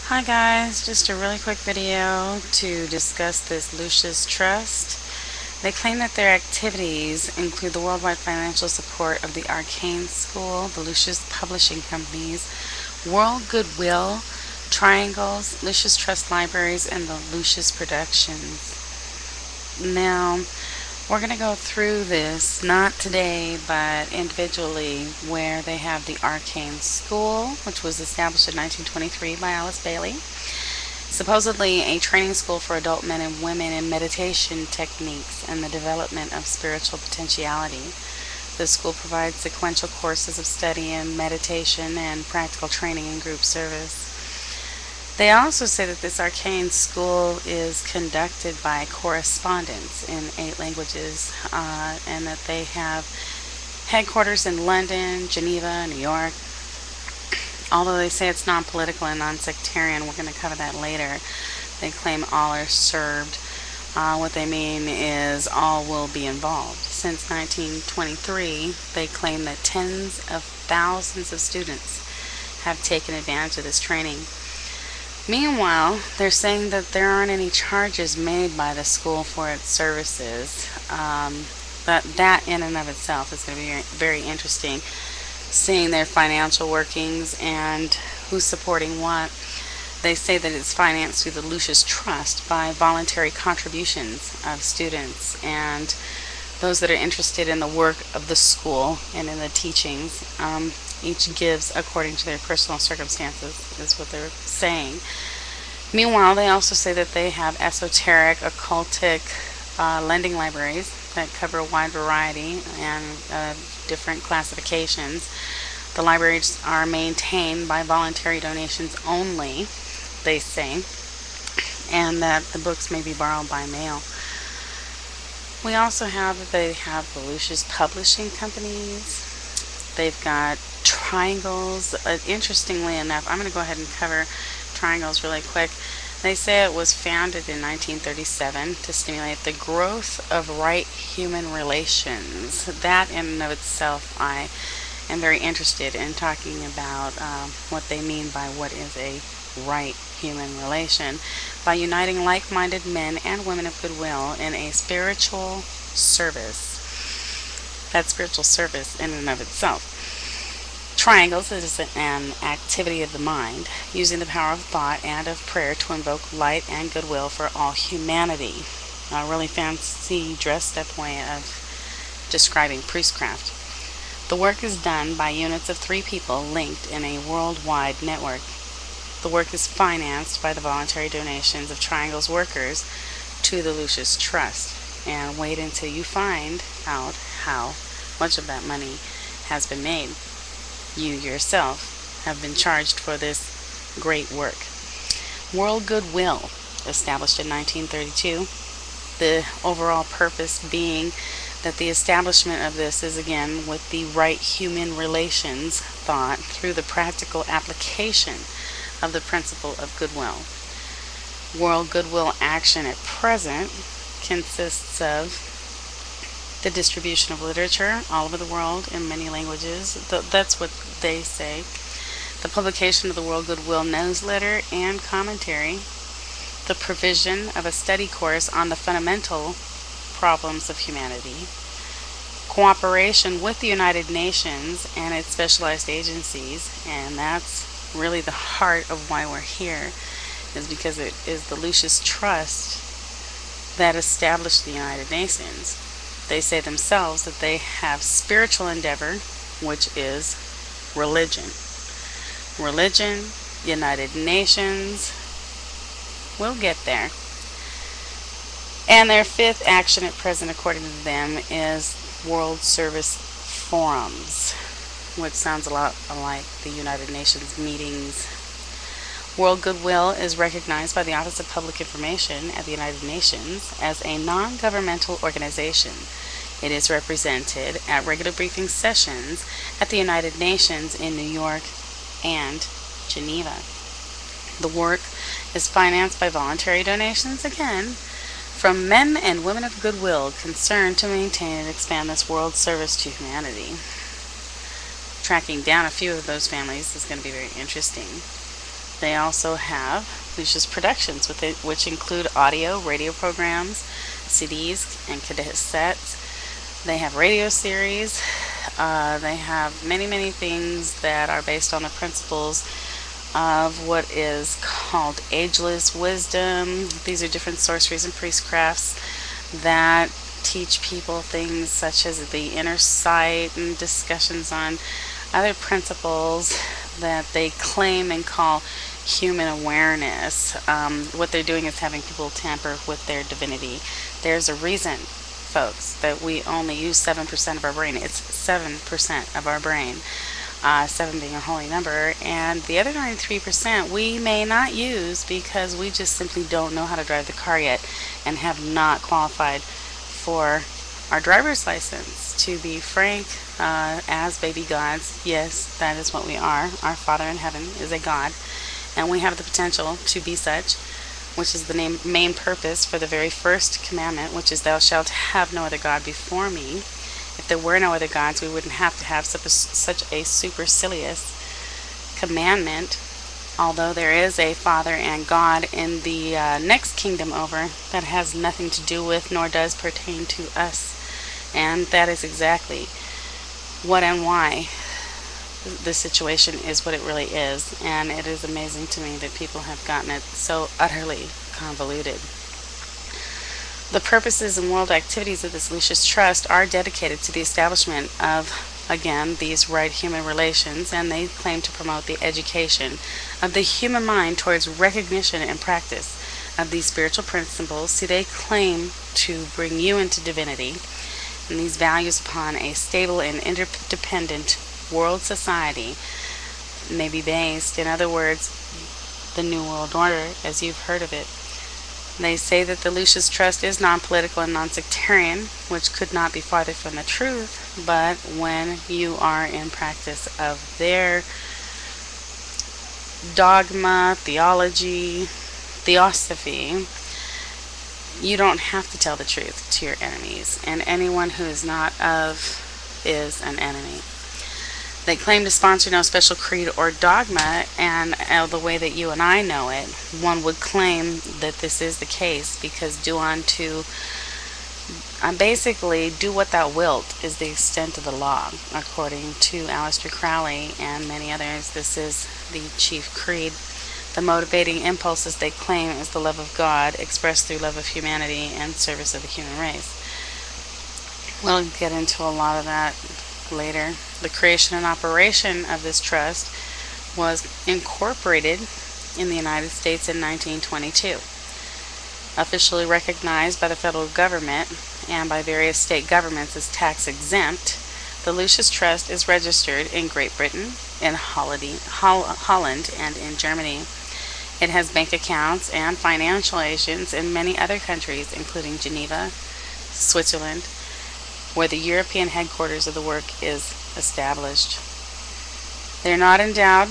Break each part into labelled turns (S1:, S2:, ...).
S1: Hi guys, just a really quick video to discuss this Lucius Trust. They claim that their activities include the worldwide financial support of the Arcane School, the Lucius Publishing Companies, World Goodwill, Triangles, Lucius Trust Libraries, and the Lucius Productions. Now, we're going to go through this, not today, but individually, where they have the Arcane School, which was established in 1923 by Alice Bailey. Supposedly a training school for adult men and women in meditation techniques and the development of spiritual potentiality. The school provides sequential courses of study in meditation and practical training in group service. They also say that this arcane school is conducted by correspondence in 8 languages, and that they have headquarters in London, Geneva, New York. Although they say it's non-political and non-sectarian, we're going to cover that later. They claim all are served. What they mean is all will be involved. Since 1923, they claim that tens of thousands of students have taken advantage of this training. Meanwhile, they're saying that there aren't any charges made by the school for its services. But that in and of itself is going to be very interesting, seeing their financial workings and who's supporting what. They say that it's financed through the Lucius Trust by voluntary contributions of students and those that are interested in the work of the school and in the teachings. Each gives according to their personal circumstances, is what they're saying. Meanwhile, they also say that they have esoteric, occultic lending libraries that cover a wide variety and different classifications. The libraries are maintained by voluntary donations only, they say, and that the books may be borrowed by mail. We also have that they have the Lucius Publishing Companies. They've got Triangles. Interestingly enough, I'm going to go ahead and cover Triangles really quick. They say it was founded in 1937 to stimulate the growth of right human relations. That in and of itself, I am very interested in talking about what they mean by what is a right human relation, by uniting like-minded men and women of goodwill in a spiritual service. That spiritual service in and of itself. Triangles is an activity of the mind, using the power of thought and of prayer to invoke light and goodwill for all humanity. A really fancy dressed-up way of describing priestcraft. The work is done by units of 3 people linked in a worldwide network. The work is financed by the voluntary donations of Triangle's workers to the Lucius Trust. And wait until you find out how much of that money has been made. You yourself have been charged for this great work. World Goodwill, established in 1932. The overall purpose being that the establishment of this is again with the right human relations thought through the practical application of the principle of goodwill. World Goodwill action at present consists of the distribution of literature all over the world in many languages. That's what they say. The publication of the World Goodwill newsletter and commentary. The provision of a study course on the fundamental problems of humanity. Cooperation with the United Nations and its specialized agencies, and that's really the heart of why we're here, is because it is the Lucius Trust that established the United Nations. They say themselves that they have spiritual endeavor, which is religion. Religion, United Nations, we'll get there. And their 5th action at present, according to them, is World Service Forums, which sounds a lot like the United Nations meetings. World Goodwill is recognized by the Office of Public Information at the United Nations as a non-governmental organization. It is represented at regular briefing sessions at the United Nations in New York and Geneva. The work is financed by voluntary donations, again, from men and women of goodwill concerned to maintain and expand this world service to humanity. Tracking down a few of those families is going to be very interesting. They also have Lucius Productions, which include audio, radio programs, CDs, and cassettes. They have radio series. They have many, many things that are based on the principles of what is called ageless wisdom. These are different sorceries and priestcrafts that teach people things such as the inner sight and discussions on other principles that they claim and call human awareness. What they're doing is having people tamper with their divinity. There's a reason, folks, that we only use 7% of our brain. It's 7% of our brain. 7 being a holy number, and the other 93% we may not use because we just simply don't know how to drive the car yet and have not qualified for our driver's license. To be frank, as baby gods, yes, that is what we are. Our Father in heaven is a God, and we have the potential to be such, which is the main purpose for the very first commandment, which is, "Thou shalt have no other God before me." If there were no other gods, we wouldn't have to have such a supercilious commandment, although there is a Father and God in the next kingdom over that has nothing to do with nor does pertain to us. And that is exactly what and why the situation is what it really is. And it is amazing to me that people have gotten it so utterly convoluted. The purposes and world activities of this Lucius Trust are dedicated to the establishment of, again, these right human relations, and they claim to promote the education of the human mind towards recognition and practice of these spiritual principles. See, they claim to bring you into divinity, and these values upon a stable and interdependent world society may be based, in other words, the New World Order, as you've heard of it. They say that the Lucius Trust is non-political and non-sectarian, which could not be farther from the truth, but when you are in practice of their dogma, theology, theosophy, you don't have to tell the truth to your enemies, and anyone who is not of is an enemy. They claim to sponsor no special creed or dogma, and the way that you and I know it, one would claim that this is the case, because basically, do what thou wilt is the extent of the law, according to Aleister Crowley and many others. This is the chief creed. The motivating impulses they claim is the love of God, expressed through love of humanity and service of the human race. We'll get into a lot of that later. The creation and operation of this trust was incorporated in the United States in 1922. Officially recognized by the federal government and by various state governments as tax exempt, the Lucius Trust is registered in Great Britain, in Holland, and in Germany. It has bank accounts and financial agents in many other countries, including Geneva, Switzerland, where the European headquarters of the work is established. They're not endowed.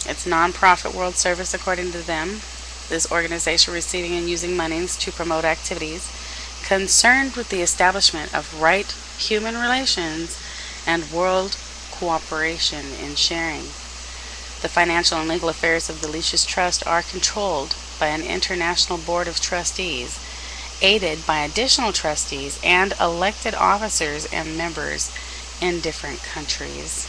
S1: It's non-profit world service according to them. This organization receiving and using monies to promote activities concerned with the establishment of right human relations and world cooperation in sharing. The financial and legal affairs of the Lucius Trust are controlled by an international board of trustees, aided by additional trustees and elected officers and members in different countries.